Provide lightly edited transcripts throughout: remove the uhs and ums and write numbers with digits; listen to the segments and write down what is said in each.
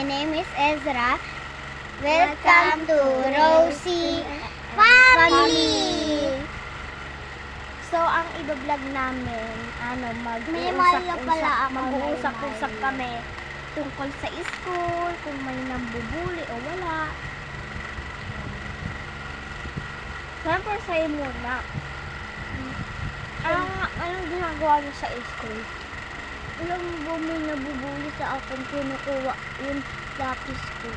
My name is Ezra. Welcome to Rosie Family! So, ang i-vlog namin, mag-uusap-usap kami tungkol sa school, kung may nambubuli o wala. Siyempre sa'yo muna. Anong ginagawa niyo sa school? Alam mo, may nabubuli sa akin, kinukuha yung lapis ko.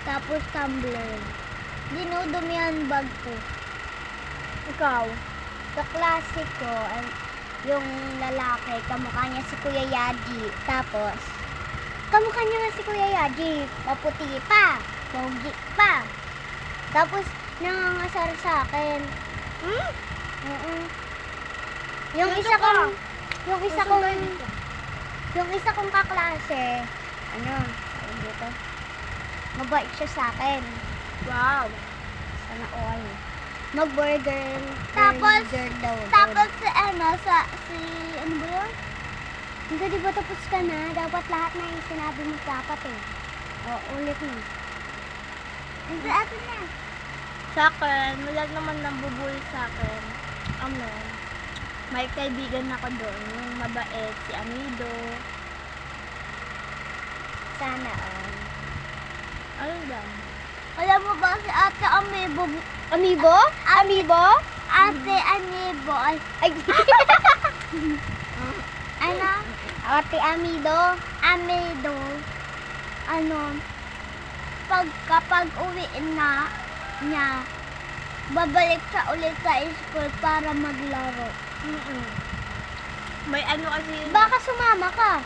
Tapos tumbler. Dinudumihan bag ko. Ikaw? Sa klase ko, yung lalaki, kamukha niya si Kuya Yaji. Tapos, kamukha niya nga si Kuya Yaji. Maputi pa. Pogi pa. Tapos, nangangasar sa akin. Yung isa kong kaklase, dito, mabait siya sa akin. Wow. Sana all. Mag-burger. Tapos si ano ba yun? Hindi, di ba tapos ka na? Dapat lahat na yung sinabi mo dapat eh. O, ulit mo. Hindi, ato na. Sa akin, wala naman nambubuli sa akin. May kaibigan ako doon, yung mabait, si Amido. Sana all. Ano ba? Alam mo ba si Ate Amibo? Amibo? Amibo? Ate Amibo. Ay. Ano? Ate Amido? Amido. Kapag uwi na niya, babalik siya ulit sa school para maglaro. May kasi... Baka sumama ka.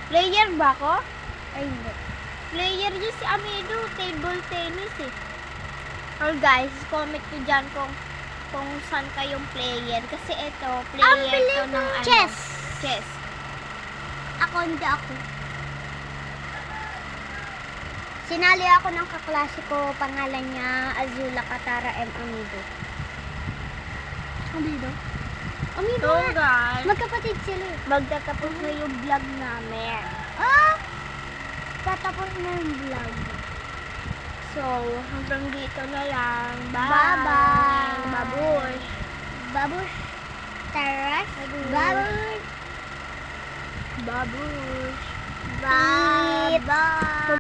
Player ba ako? Ay, hindi. Player niya si Amido, table tennis eh. Or guys, comment nyo dyan kung saan kayong player. Kasi ito, player to ng chess. Chess. Ako, hindi ako. Sinali ako ng kaklase ko, pangalan niya Azula Katara M. Amido. Amido? Amido so, guys, magkapatid sila. Magtatapos na yung vlog namin. Tatapos na yung vlog. So, hanggang dito na lang. Bye! Bye-bye! Babush! Babush! Taras! Babush! Babush! Bye! Bye!